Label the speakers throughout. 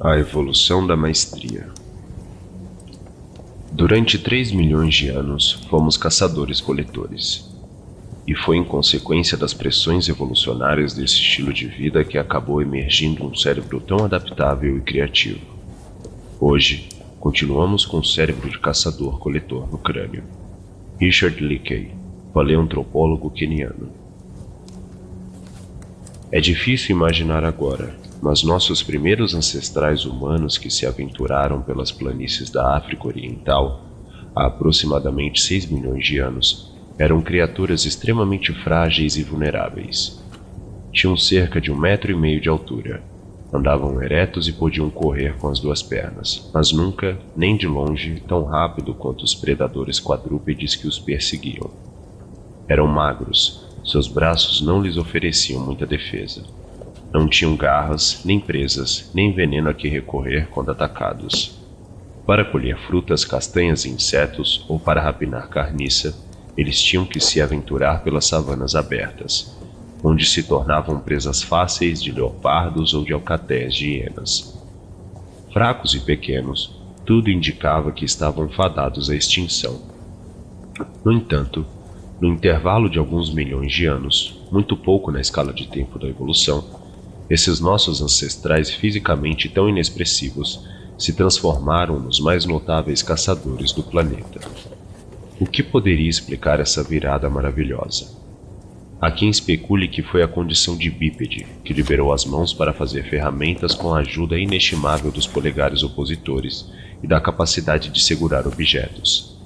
Speaker 1: A evolução da maestria. Durante 3 milhões de anos, fomos caçadores-coletores. E foi em consequência das pressões evolucionárias desse estilo de vida que acabou emergindo um cérebro tão adaptável e criativo. Hoje, continuamos com o cérebro de caçador-coletor no crânio. Richard Leakey, paleoantropólogo queniano. É difícil imaginar agora, mas nossos primeiros ancestrais humanos que se aventuraram pelas planícies da África Oriental, há aproximadamente 6 milhões de anos, eram criaturas extremamente frágeis e vulneráveis. Tinham cerca de 1,5 metro de altura, andavam eretos e podiam correr com as 2 pernas, mas nunca, nem de longe, tão rápido quanto os predadores quadrúpedes que os perseguiam. Eram magros, seus braços não lhes ofereciam muita defesa. Não tinham garras, nem presas, nem veneno a que recorrer quando atacados. Para colher frutas, castanhas e insetos, ou para rapinar carniça, eles tinham que se aventurar pelas savanas abertas, onde se tornavam presas fáceis de leopardos ou de alcatéis de hienas. Fracos e pequenos, tudo indicava que estavam fadados à extinção. No entanto, no intervalo de alguns milhões de anos, muito pouco na escala de tempo da evolução, esses nossos ancestrais fisicamente tão inexpressivos se transformaram nos mais notáveis caçadores do planeta. O que poderia explicar essa virada maravilhosa? Há quem especule que foi a condição de bípede que liberou as mãos para fazer ferramentas com a ajuda inestimável dos polegares opositores e da capacidade de segurar objetos.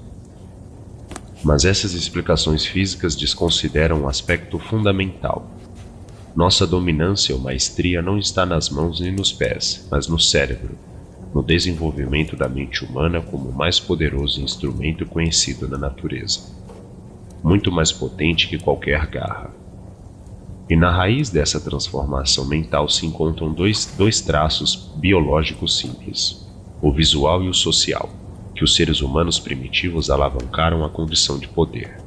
Speaker 1: Mas essas explicações físicas desconsideram um aspecto fundamental. Nossa dominância ou maestria não está nas mãos nem nos pés, mas no cérebro, no desenvolvimento da mente humana como o mais poderoso instrumento conhecido na natureza. Muito mais potente que qualquer garra. E na raiz dessa transformação mental se encontram dois traços biológicos simples, o visual e o social, que os seres humanos primitivos alavancaram à condição de poder.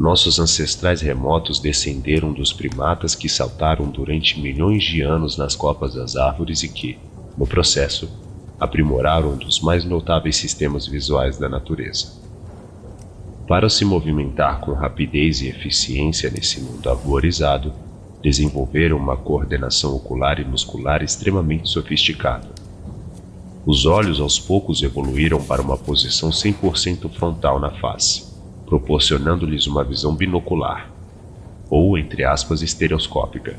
Speaker 1: Nossos ancestrais remotos descenderam dos primatas que saltaram durante milhões de anos nas copas das árvores e que, no processo, aprimoraram um dos mais notáveis sistemas visuais da natureza. Para se movimentar com rapidez e eficiência nesse mundo arborizado, desenvolveram uma coordenação ocular e muscular extremamente sofisticada. Os olhos aos poucos evoluíram para uma posição 100% frontal na face, proporcionando-lhes uma visão binocular, ou, entre aspas, estereoscópica.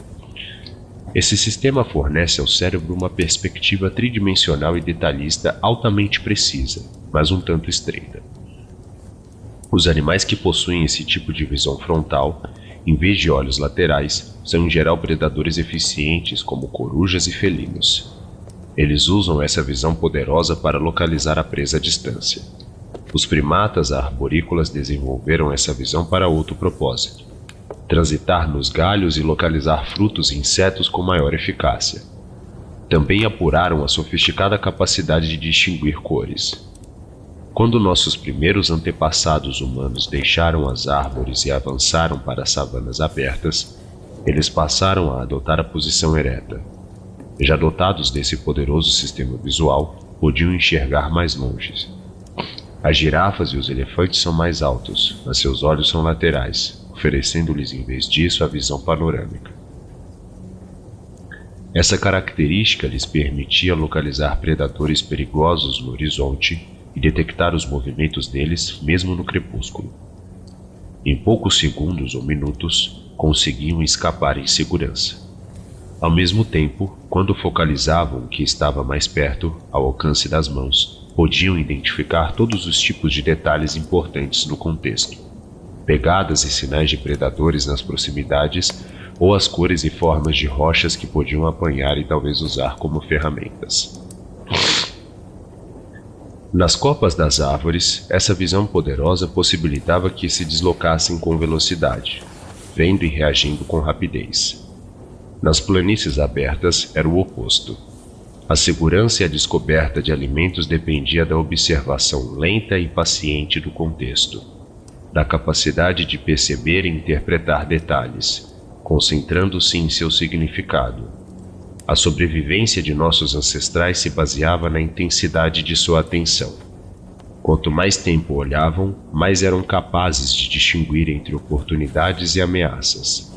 Speaker 1: Esse sistema fornece ao cérebro uma perspectiva tridimensional e detalhista altamente precisa, mas um tanto estreita. Os animais que possuem esse tipo de visão frontal, em vez de olhos laterais, são em geral predadores eficientes como corujas e felinos. Eles usam essa visão poderosa para localizar a presa à distância. Os primatas arborícolas desenvolveram essa visão para outro propósito: transitar nos galhos e localizar frutos e insetos com maior eficácia. Também apuraram a sofisticada capacidade de distinguir cores. Quando nossos primeiros antepassados humanos deixaram as árvores e avançaram para as savanas abertas, eles passaram a adotar a posição ereta. Já dotados desse poderoso sistema visual, podiam enxergar mais longe. As girafas e os elefantes são mais altos, mas seus olhos são laterais, oferecendo-lhes em vez disso a visão panorâmica. Essa característica lhes permitia localizar predadores perigosos no horizonte e detectar os movimentos deles mesmo no crepúsculo. Em poucos segundos ou minutos, conseguiam escapar em segurança. Ao mesmo tempo, quando focalizavam o que estava mais perto, ao alcance das mãos, podiam identificar todos os tipos de detalhes importantes no contexto, pegadas e sinais de predadores nas proximidades, ou as cores e formas de rochas que podiam apanhar e talvez usar como ferramentas. Nas copas das árvores, essa visão poderosa possibilitava que se deslocassem com velocidade, vendo e reagindo com rapidez. Nas planícies abertas era o oposto. A segurança e a descoberta de alimentos dependia da observação lenta e paciente do contexto, da capacidade de perceber e interpretar detalhes, concentrando-se em seu significado. A sobrevivência de nossos ancestrais se baseava na intensidade de sua atenção. Quanto mais tempo olhavam, mais eram capazes de distinguir entre oportunidades e ameaças.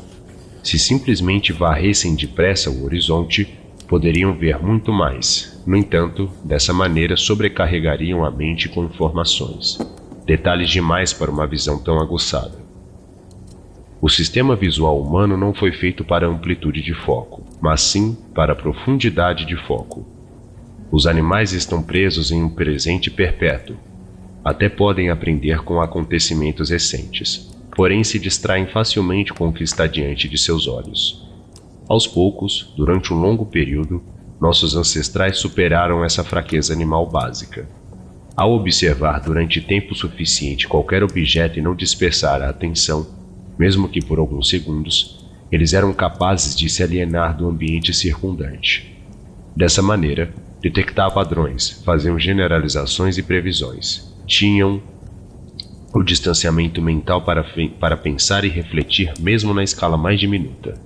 Speaker 1: Se simplesmente varressem depressa o horizonte, poderiam ver muito mais. No entanto, dessa maneira sobrecarregariam a mente com informações, detalhes demais para uma visão tão aguçada. O sistema visual humano não foi feito para amplitude de foco, mas sim para profundidade de foco. Os animais estão presos em um presente perpétuo. Até podem aprender com acontecimentos recentes, porém se distraem facilmente com o que está diante de seus olhos. Aos poucos, durante um longo período, nossos ancestrais superaram essa fraqueza animal básica. Ao observar durante tempo suficiente qualquer objeto e não dispersar a atenção, mesmo que por alguns segundos, eles eram capazes de se alienar do ambiente circundante. Dessa maneira, detectavam padrões, faziam generalizações e previsões. Tinham o distanciamento mental para pensar e refletir mesmo na escala mais diminuta.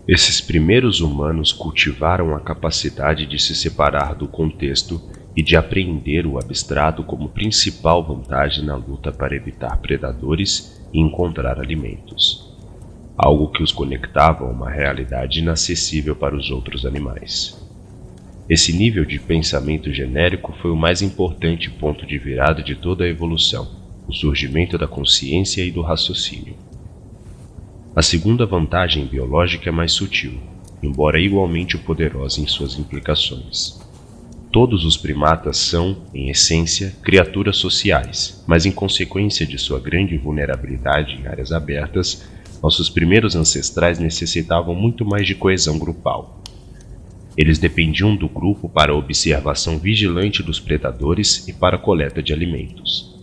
Speaker 1: Esses primeiros humanos cultivaram a capacidade de se separar do contexto e de apreender o abstrato como principal vantagem na luta para evitar predadores e encontrar alimentos, algo que os conectava a uma realidade inacessível para os outros animais. Esse nível de pensamento genérico foi o mais importante ponto de virada de toda a evolução, o surgimento da consciência e do raciocínio. A segunda vantagem biológica é mais sutil, embora igualmente poderosa em suas implicações. Todos os primatas são, em essência, criaturas sociais, mas em consequência de sua grande vulnerabilidade em áreas abertas, nossos primeiros ancestrais necessitavam muito mais de coesão grupal. Eles dependiam do grupo para a observação vigilante dos predadores e para a coleta de alimentos.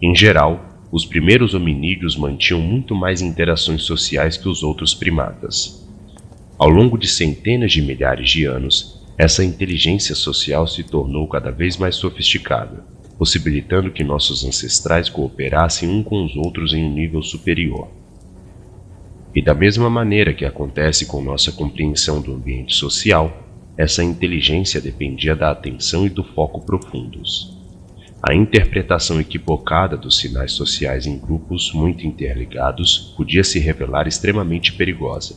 Speaker 1: Em geral, os primeiros hominídeos mantinham muito mais interações sociais que os outros primatas. Ao longo de centenas de milhares de anos, essa inteligência social se tornou cada vez mais sofisticada, possibilitando que nossos ancestrais cooperassem uns com os outros em um nível superior. E da mesma maneira que acontece com nossa compreensão do ambiente social, essa inteligência dependia da atenção e do foco profundos. A interpretação equivocada dos sinais sociais em grupos muito interligados podia se revelar extremamente perigosa.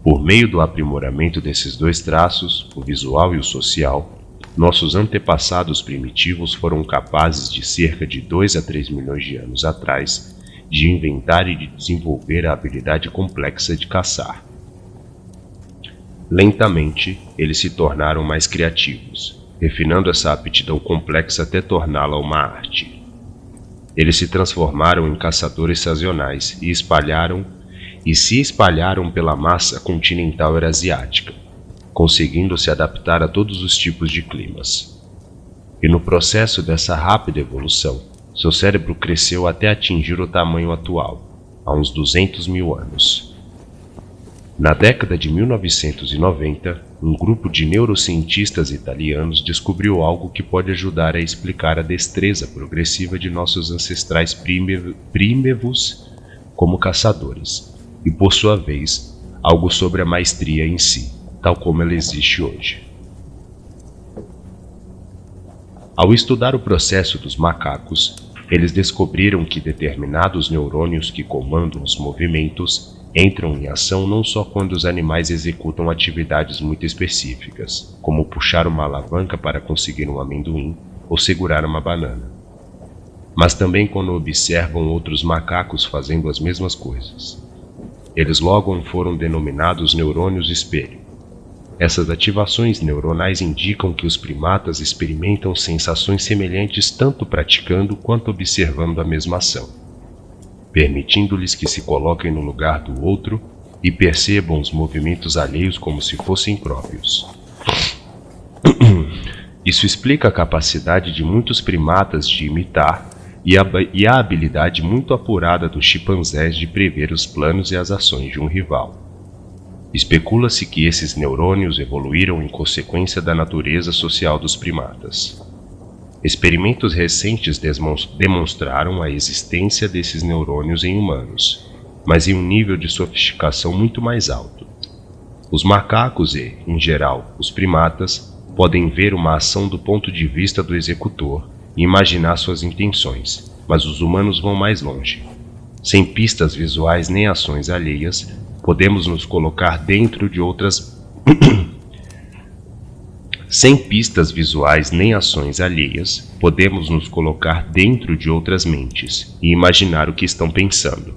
Speaker 1: Por meio do aprimoramento desses dois traços, o visual e o social, nossos antepassados primitivos foram capazes de cerca de 2 a 3 milhões de anos atrás de inventar e de desenvolver a habilidade complexa de caçar. Lentamente, eles se tornaram mais criativos, refinando essa aptidão complexa até torná-la uma arte. Eles se transformaram em caçadores sazonais e se espalharam pela massa continental eurasiática, conseguindo se adaptar a todos os tipos de climas. E no processo dessa rápida evolução, seu cérebro cresceu até atingir o tamanho atual, há uns 200 mil anos. Na década de 1990, um grupo de neurocientistas italianos descobriu algo que pode ajudar a explicar a destreza progressiva de nossos ancestrais primevos como caçadores, e por sua vez, algo sobre a maestria em si, tal como ela existe hoje. Ao estudar o processo dos macacos, eles descobriram que determinados neurônios que comandam os movimentos entram em ação não só quando os animais executam atividades muito específicas, como puxar uma alavanca para conseguir um amendoim ou segurar uma banana, mas também quando observam outros macacos fazendo as mesmas coisas. Eles logo foram denominados neurônios espelho. Essas ativações neuronais indicam que os primatas experimentam sensações semelhantes tanto praticando quanto observando a mesma ação, permitindo-lhes que se coloquem no lugar do outro e percebam os movimentos alheios como se fossem próprios. Isso explica a capacidade de muitos primatas de imitar e a habilidade muito apurada dos chimpanzés de prever os planos e as ações de um rival. Especula-se que esses neurônios evoluíram em consequência da natureza social dos primatas. Experimentos recentes demonstraram a existência desses neurônios em humanos, mas em um nível de sofisticação muito mais alto. Os macacos e, em geral, os primatas podem ver uma ação do ponto de vista do executor e imaginar suas intenções, mas os humanos vão mais longe. Sem pistas visuais nem ações alheias, podemos nos colocar dentro de outras Sem pistas visuais nem ações alheias, podemos nos colocar dentro de outras mentes e imaginar o que estão pensando.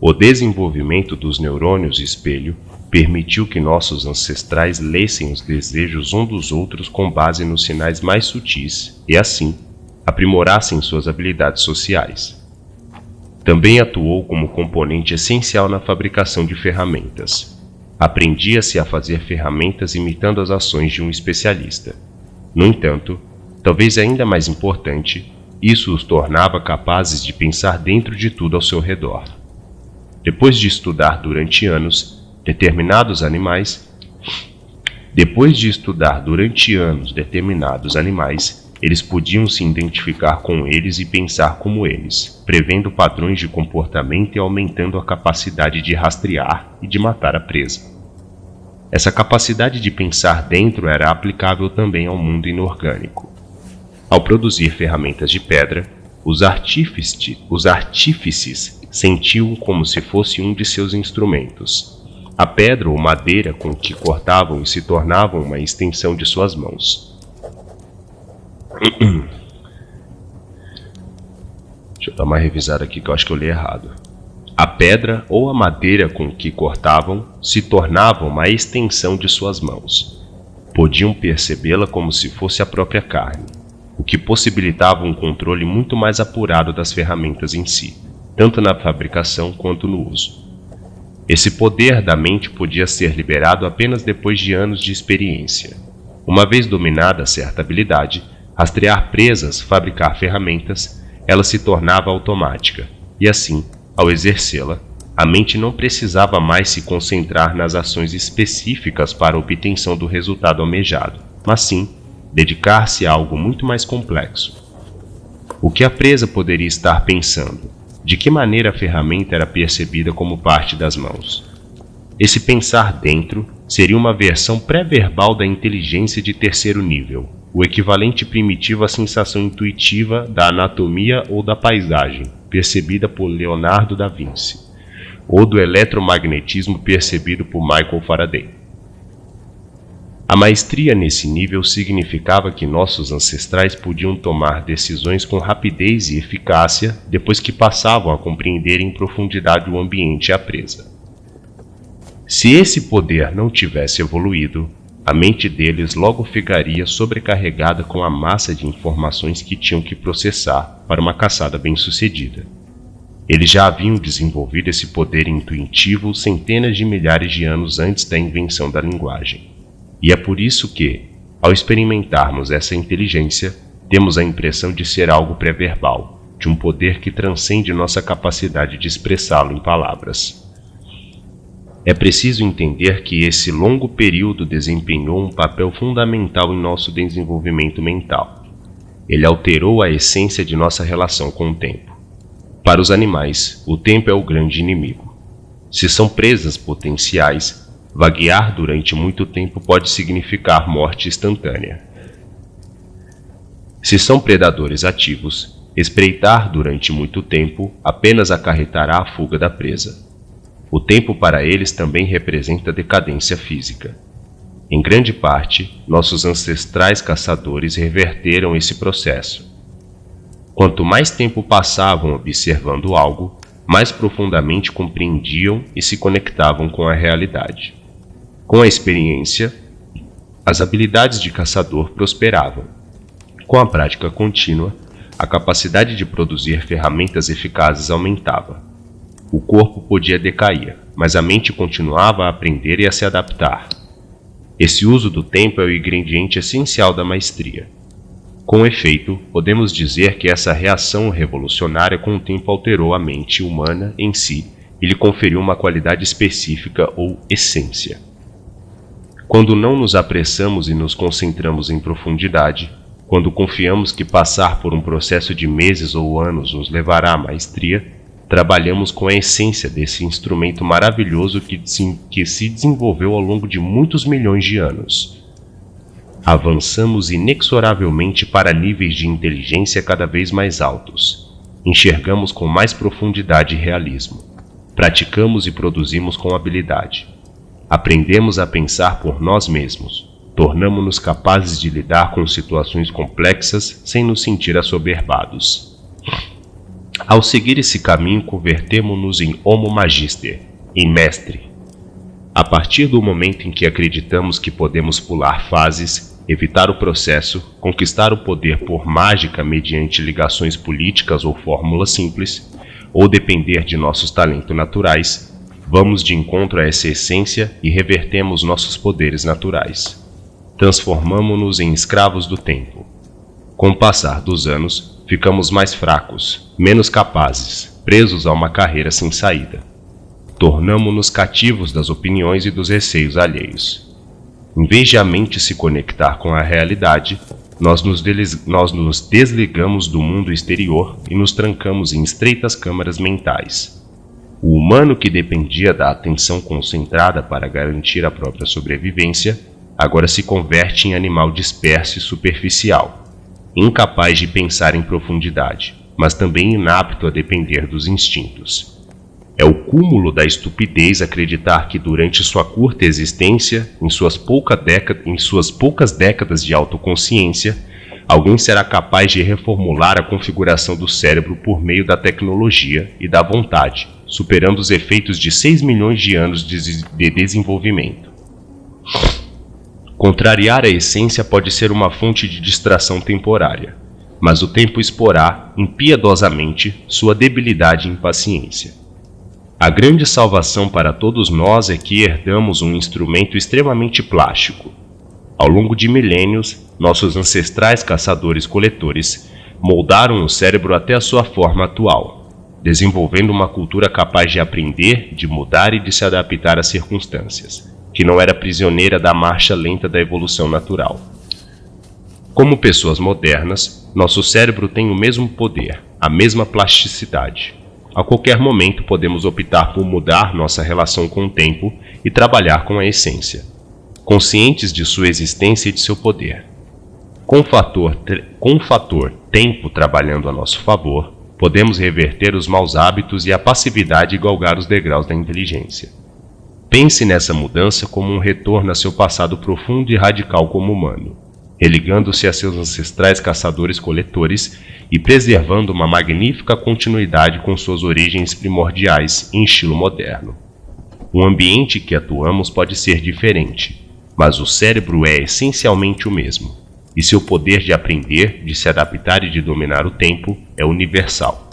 Speaker 1: O desenvolvimento dos neurônios espelho permitiu que nossos ancestrais lessem os desejos um dos outros com base nos sinais mais sutis e, assim, aprimorassem suas habilidades sociais. Também atuou como componente essencial na fabricação de ferramentas. Aprendia-se a fazer ferramentas imitando as ações de um especialista. No entanto, talvez ainda mais importante, isso os tornava capazes de pensar dentro de tudo ao seu redor. Depois de estudar durante anos determinados animais, eles podiam se identificar com eles e pensar como eles, prevendo padrões de comportamento e aumentando a capacidade de rastrear e de matar a presa. Essa capacidade de pensar dentro era aplicável também ao mundo inorgânico. Ao produzir ferramentas de pedra, os artífices sentiam como se fosse um de seus instrumentos. A pedra ou madeira com que cortavam e se tornavam uma extensão de suas mãos. Deixa eu dar uma revisada aqui que eu acho que eu li errado. A pedra ou a madeira com que cortavam se tornavam uma extensão de suas mãos. Podiam percebê-la como se fosse a própria carne, o que possibilitava um controle muito mais apurado das ferramentas em si, tanto na fabricação quanto no uso. Esse poder da mente podia ser liberado apenas depois de anos de experiência. Uma vez dominada certa habilidade, rastrear presas, fabricar ferramentas, ela se tornava automática, e assim, ao exercê-la, a mente não precisava mais se concentrar nas ações específicas para a obtenção do resultado almejado, mas sim dedicar-se a algo muito mais complexo. O que a presa poderia estar pensando? De que maneira a ferramenta era percebida como parte das mãos? Esse pensar dentro seria uma versão pré-verbal da inteligência de terceiro nível, o equivalente primitivo à sensação intuitiva da anatomia ou da paisagem, percebida por Leonardo da Vinci, ou do eletromagnetismo percebido por Michael Faraday. A maestria nesse nível significava que nossos ancestrais podiam tomar decisões com rapidez e eficácia depois que passavam a compreender em profundidade o ambiente e a presa. Se esse poder não tivesse evoluído, a mente deles logo ficaria sobrecarregada com a massa de informações que tinham que processar para uma caçada bem-sucedida. Eles já haviam desenvolvido esse poder intuitivo centenas de milhares de anos antes da invenção da linguagem. E é por isso que, ao experimentarmos essa inteligência, temos a impressão de ser algo pré-verbal, de um poder que transcende nossa capacidade de expressá-lo em palavras. É preciso entender que esse longo período desempenhou um papel fundamental em nosso desenvolvimento mental. Ele alterou a essência de nossa relação com o tempo. Para os animais, o tempo é o grande inimigo. Se são presas potenciais, vaguear durante muito tempo pode significar morte instantânea. Se são predadores ativos, espreitar durante muito tempo apenas acarretará a fuga da presa. O tempo para eles também representa decadência física. Em grande parte, nossos ancestrais caçadores reverteram esse processo. Quanto mais tempo passavam observando algo, mais profundamente compreendiam e se conectavam com a realidade. Com a experiência, as habilidades de caçador prosperavam. Com a prática contínua, a capacidade de produzir ferramentas eficazes aumentava. O corpo podia decair, mas a mente continuava a aprender e a se adaptar. Esse uso do tempo é o ingrediente essencial da maestria. Com efeito, podemos dizer que essa reação revolucionária com o tempo alterou a mente humana em si e lhe conferiu uma qualidade específica ou essência. Quando não nos apressamos e nos concentramos em profundidade, quando confiamos que passar por um processo de meses ou anos nos levará à maestria, trabalhamos com a essência desse instrumento maravilhoso que se desenvolveu ao longo de muitos milhões de anos. Avançamos inexoravelmente para níveis de inteligência cada vez mais altos. Enxergamos com mais profundidade e realismo. Praticamos e produzimos com habilidade. Aprendemos a pensar por nós mesmos. Tornamo-nos capazes de lidar com situações complexas sem nos sentir assoberbados. Ao seguir esse caminho, convertemo-nos em Homo Magister, em mestre. A partir do momento em que acreditamos que podemos pular fases, evitar o processo, conquistar o poder por mágica mediante ligações políticas ou fórmulas simples, ou depender de nossos talentos naturais, vamos de encontro a essa essência e revertemos nossos poderes naturais. Transformamo-nos em escravos do tempo. Com o passar dos anos, ficamos mais fracos, menos capazes, presos a uma carreira sem saída. Tornamo-nos cativos das opiniões e dos receios alheios. Em vez de a mente se conectar com a realidade, nós nos desligamos do mundo exterior e nos trancamos em estreitas câmaras mentais. O humano que dependia da atenção concentrada para garantir a própria sobrevivência, agora se converte em animal disperso e superficial, incapaz de pensar em profundidade, mas também inapto a depender dos instintos. É o cúmulo da estupidez acreditar que durante sua curta existência, em suas poucas décadas de autoconsciência, alguém será capaz de reformular a configuração do cérebro por meio da tecnologia e da vontade, superando os efeitos de 6 milhões de anos de desenvolvimento. Contrariar a essência pode ser uma fonte de distração temporária, mas o tempo exporá, impiedosamente, sua debilidade e impaciência. A grande salvação para todos nós é que herdamos um instrumento extremamente plástico. Ao longo de milênios, nossos ancestrais caçadores-coletores moldaram o cérebro até a sua forma atual, desenvolvendo uma cultura capaz de aprender, de mudar e de se adaptar às circunstâncias, que não era prisioneira da marcha lenta da evolução natural. Como pessoas modernas, nosso cérebro tem o mesmo poder, a mesma plasticidade. A qualquer momento podemos optar por mudar nossa relação com o tempo e trabalhar com a essência, conscientes de sua existência e de seu poder. Com o fator tempo trabalhando a nosso favor, podemos reverter os maus hábitos e a passividade e galgar os degraus da inteligência. Pense nessa mudança como um retorno a seu passado profundo e radical como humano, religando-se a seus ancestrais caçadores-coletores e preservando uma magnífica continuidade com suas origens primordiais em estilo moderno. O ambiente que atuamos pode ser diferente, mas o cérebro é essencialmente o mesmo, e seu poder de aprender, de se adaptar e de dominar o tempo é universal.